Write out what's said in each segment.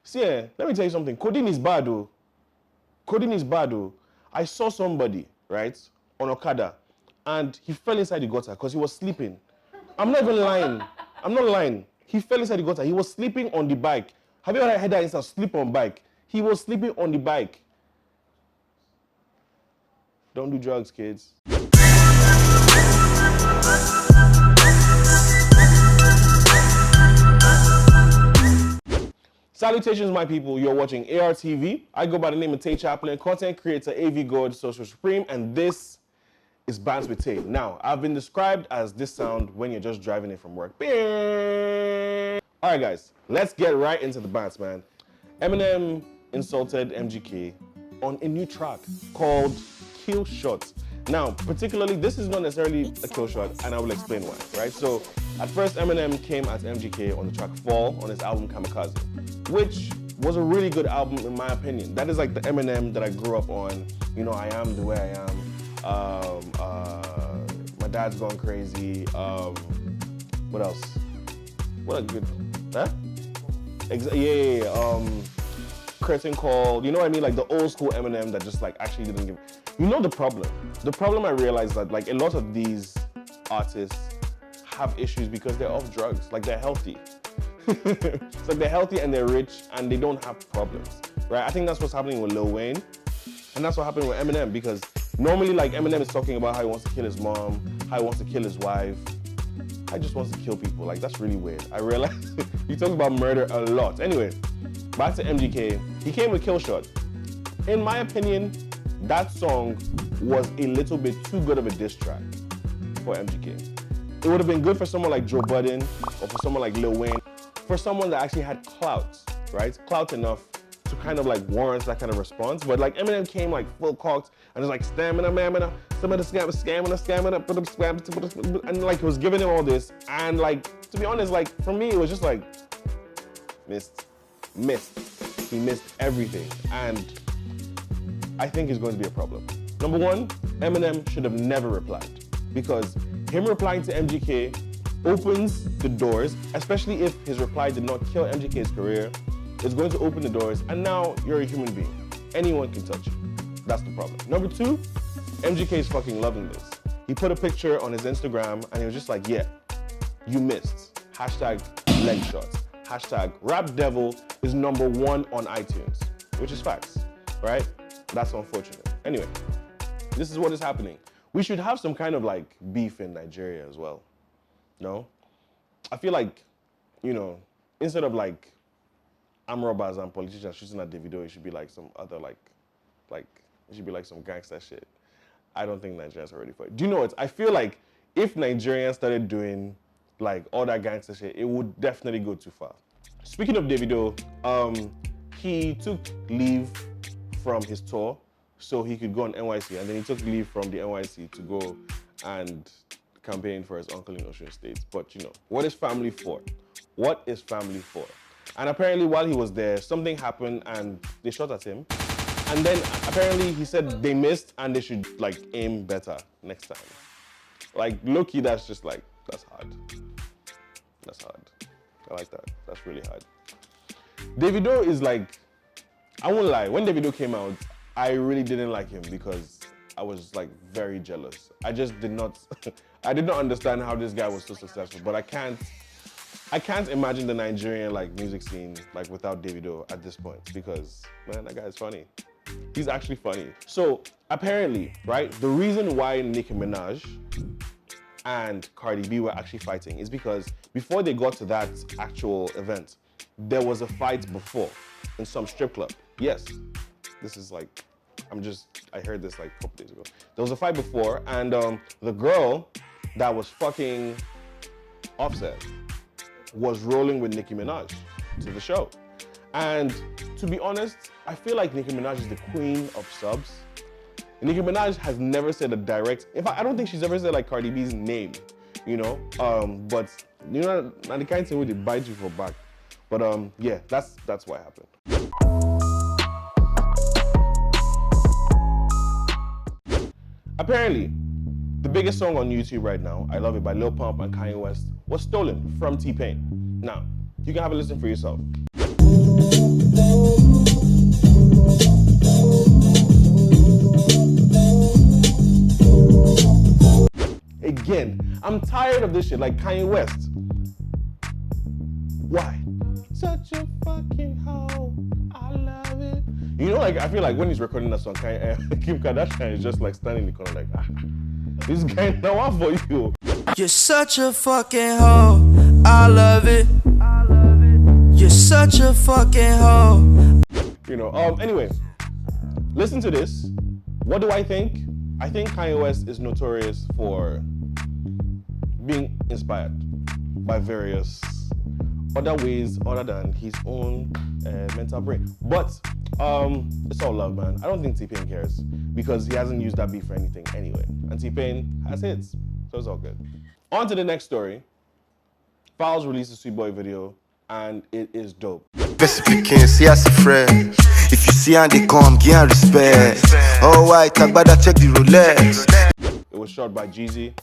See, let me tell you something. Codeine is bad, though. Codeine is bad, though. I saw somebody, right, on Okada, and he fell inside the gutter because he was sleeping. I'm not even lying. I'm not lying. He fell inside the gutter. He was sleeping on the bike. Have you ever heard that instance? Sleep on bike. He was sleeping on the bike. Don't do drugs, kids. Salutations, my people. You're watching ARTV. I go by the name of Tay Chaplin, content creator, AV God, Social Supreme, and this is Bants with Tay. Now, I've been described as this sound when you're just driving in from work. All right, guys, let's get right into the Bants, man. Eminem insulted MGK on a new track called Kill Shot. Now, particularly, this is not necessarily a kill shot, and I will explain why, right? So, at first, Eminem came at MGK on the track Fall on his album Kamikaze, which was a really good album in my opinion. That is like the Eminem that I grew up on. You know, I am the way I am. My dad's gone crazy. What else? What a good, huh? Curtain Call. You know what I mean? Like the old school Eminem that just like actually didn't give. You know the problem? The problem I realized that like a lot of these artists have issues because they're off drugs. Like they're healthy. It's like they're healthy and they're rich and they don't have problems, right? I think that's what's happening with Lil Wayne, and that's what happened with Eminem, because normally like Eminem is talking about how he wants to kill his mom, how he wants to kill his wife. I just wants to kill people. Like that's really weird. I realize he talks about murder a lot. Anyway, back to MGK. He came with Kill Shot. In my opinion, that song was a little bit too good of a diss track for MGK. It would have been good for someone like Joe Budden or for someone like Lil Wayne, for someone that actually had clout, right? Clout enough to kind of like warrant that kind of response. But like Eminem came like full cocked and was like stamina, mamina, stamina, and like he was giving him all this. And like, to be honest, like for me, it was just like, missed. He missed everything. And I think it's going to be a problem. Number one, Eminem should have never replied, because him replying to MGK opens the doors, especially if his reply did not kill MGK's career. It's going to open the doors, and now you're a human being. Anyone can touch you. That's the problem. Number two, MGK is fucking loving this. He put a picture on his Instagram, and he was just like, yeah, you missed. Hashtag leg shots. Hashtag Rap Devil is #1 on iTunes, which is facts, right? That's unfortunate. Anyway, this is what is happening. We should have some kind of like beef in Nigeria as well. No? I feel like, you know, instead of like armed robbers and politicians shooting at Davido, it should be like some other like it should be like some gangster shit. I don't think Nigerians are ready for it. Do you know what? I feel like if Nigerians started doing like all that gangster shit, it would definitely go too far. Speaking of Davido, he took leave from his tour so he could go on NYC, and then he took leave from the NYC to go and campaign for his uncle in Osun State. But you know, what is family for? What is family for? And apparently while he was there, something happened and they shot at him. And then apparently he said they missed and they should like aim better next time. Like low-key, that's just like, that's hard. That's hard. I like that. That's really hard. Davido is like, I won't lie, when Davido came out, I really didn't like him because I was like very jealous. I just did not, I did not understand how this guy was so successful, but I can't imagine the Nigerian like music scene like without Davido at this point, because man, that guy is funny. He's actually funny. So apparently, right, the reason why Nicki Minaj and Cardi B were actually fighting is because before they got to that actual event, there was a fight before in some strip club. Yes, this is like, I heard this like a couple days ago. There was a fight before, and the girl that was fucking Offset was rolling with Nicki Minaj to the show. And to be honest, I feel like Nicki Minaj is the queen of subs. Nicki Minaj has never said a direct, in fact, I don't think she's ever said like Cardi B's name, you know? But you know, and the kind of thing where they bite you for back. But yeah, that's what happened. Apparently, the biggest song on YouTube right now, I Love It by Lil Pump and Kanye West, was stolen from T-Pain. Now, you can have a listen for yourself. again. I'm tired of this shit, like Kanye West. Why? Such a fucking hoe. I love it. You know, like, I feel like when he's recording that song, Kim Kardashian is just like standing in the corner like, this guy now out for you. You're such a fucking hoe. I love it. You're such a fucking hoe. You know, anyway, listen to this. What do I think? I think Kanye West is notorious for being inspired by various other ways other than his own mental brain. But it's all love, man. I don't think T-Pain cares because he hasn't used that beat for anything anyway. And T-Pain has hits, so it's all good. On to the next story. Fowles released a Sweet Boy video and it is dope. Best if you can see as a friend. If you see and they come, give and respect. Oh, why? Talk about that, check the Rolex. It was shot by Jeezy,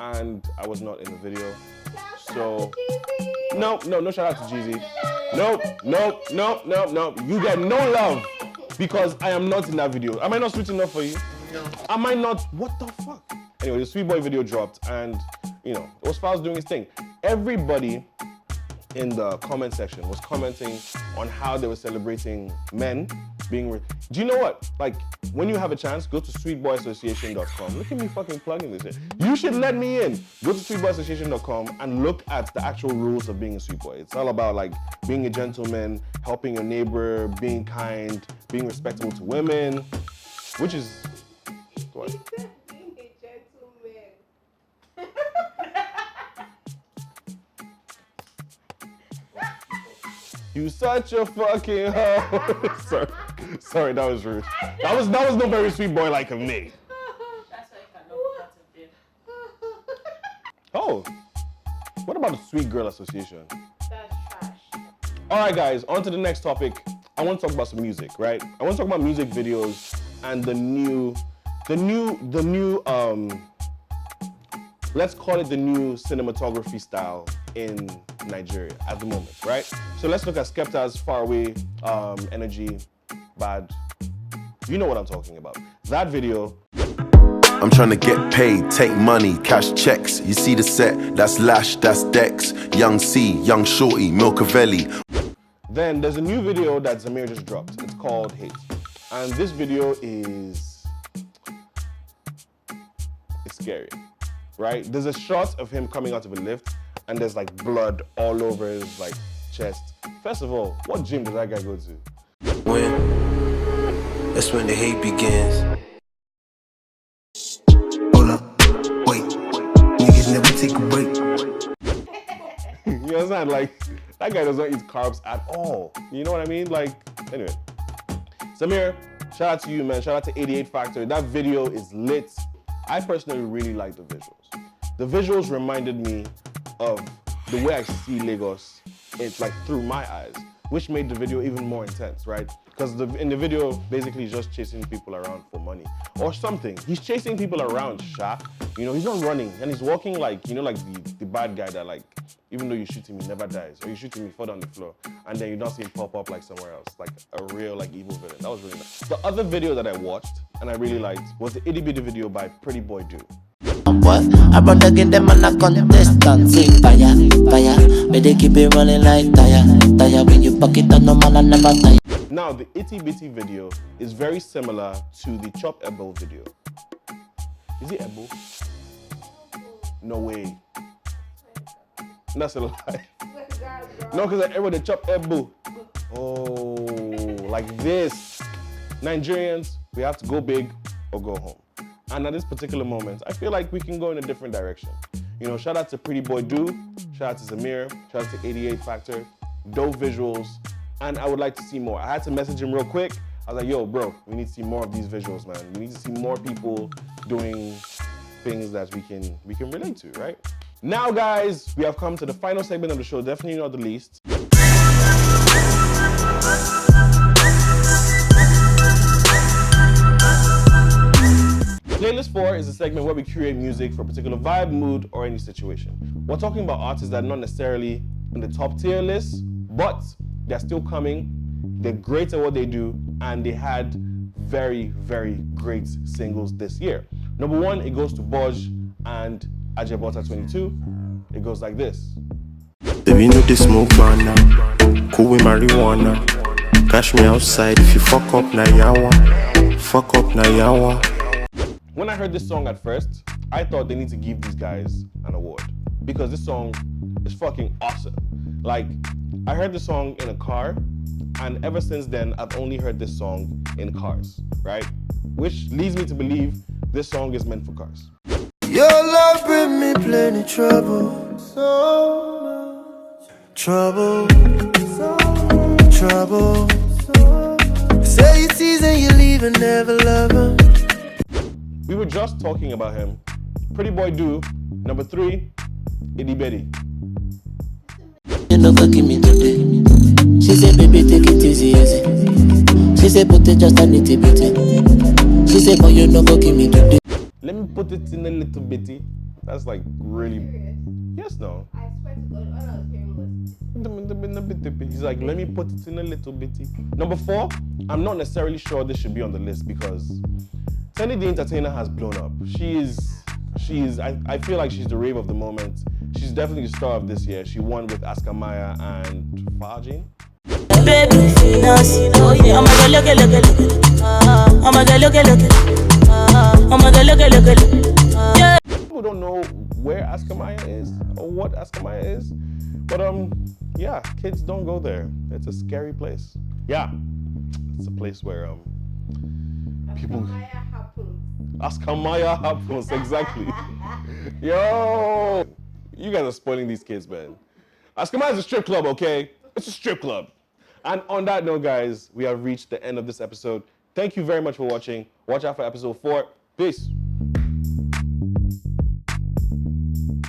and I was not in the video. So, no shout out to Jeezy. Nope. You get no love because I am not in that video. Am I not sweet enough for you? No. Am I not? What the fuck? Anyway, the Sweet Boy video dropped, and you know, it was Fowles doing his thing. Everybody in the comment section was commenting on how they were celebrating men being. Do you know what? Like, when you have a chance, go to sweetboyassociation.com. Look at me fucking plugging this shit. You should let me in. Go to sweetboyassociation.com and look at the actual rules of being a sweet boy. It's all about like being a gentleman, helping your neighbor, being kind, being respectable to women, which is what? Being a gentleman. You such a fucking hoe. Sorry, that was rude. That was no very sweet boy like of me. That's why you cannot be part of them. Oh, what about the Sweet Girl Association? That's trash. All right, guys, on to the next topic. I want to talk about some music, right? I want to talk about music videos and the new, let's call it the new cinematography style in Nigeria at the moment, right? So let's look at Skepta's Far Away Energy Bad. You know what I'm talking about. That video. I'm trying to get paid, take money, cash checks. You see the set, that's Lash, that's Dex. Young C, Young Shorty, Milcavelli. Then there's a new video that Zamir just dropped. It's called Hate. And this video is scary, right? There's a shot of him coming out of a lift and there's like blood all over his like chest. First of all, what gym does that guy go to? That's when the hate begins. Hold up, wait. Niggas never take a break. You understand? Like, that guy doesn't eat carbs at all. You know what I mean? Like, anyway. Samir, shout out to you, man. Shout out to 88 Factor. That video is lit. I personally really like the visuals. The visuals reminded me of the way I see Lagos. It's like through my eyes, which made the video even more intense, right? Because in the video, basically he's just chasing people around for money or something. He's chasing people around, Sha. You know, he's not running and he's walking like, you know, like the bad guy that like, even though you shoot him, he never dies. Or you shoot him, he fall on the floor. And then you don't see him pop up like somewhere else, like a real like evil villain. That was really nice. The other video that I watched and I really liked was the itty bitty video by Pretty Boy Do. What? I run again them and I contestant. Say fire, fire. But they keep it running like tire. Tire when you buck it up, no man I never tire. Now the itty bitty video is very similar to the Chop Ebo video. Is it Ebo? No way. That's a lie. No, because everybody chop Ebo. Oh, like this. Nigerians, we have to go big or go home. And at this particular moment, I feel like we can go in a different direction. You know, shout out to Pretty Boy Do, shout out to Zamir, shout out to 88 Factor, dope visuals, and I would like to see more. I had to message him real quick. I was like, yo, bro, we need to see more of these visuals, man. We need to see more people doing things that we can relate to, right? Now, guys, we have come to the final segment of the show, definitely not the least. Playlist 4 is a segment where we curate music for a particular vibe, mood, or any situation. We're talking about artists that are not necessarily in the top tier list, but they're still coming, they're great at what they do, and they had very, very great singles this year. Number 1, it goes to Boj and Ajebota 22. It goes like this. Baby, know they smoke banana, cool with marijuana. Cash me outside if you fuck up na yawa. Fuck up na yawa. When I heard this song at first, I thought they need to give these guys an award because this song is fucking awesome. Like, I heard this song in a car, and ever since then, I've only heard this song in cars, right? Which leads me to believe this song is meant for cars. Your love bring me plenty trouble, so much trouble, trouble. Say you tease and you leave and never love him. We were just talking about him. Pretty Boy Do, number 3, Itty Bitty. You no go give me today. She said, baby, take it easy, easy. She said, put it just a nitty bitty. She said, but you no go give me today. Let me put it in a little bitty. That's like really. Yes, no. I swear to God, all I was hearing was. He's like, let me put it in a little bitty. Number 4, I'm not necessarily sure this should be on the list because Tenny the Entertainer has blown up. I feel like she's the rave of the moment. She's definitely the star of this year. She won with Askamaya and Fajin. Baby, finance. Oh yeah, I'm gonna look it. I'm gonna look it. I'm gonna look it. Yeah. People don't know where Askamaya is or what Askamaya is, but yeah, kids don't go there. It's a scary place. Yeah, it's a place where people. Askamaya happens, exactly. Yo, you guys are spoiling these kids, man. Askamaya is a strip club, okay? It's a strip club. And on that note, guys, we have reached the end of this episode. Thank you very much for watching. Watch out for episode 4. Peace.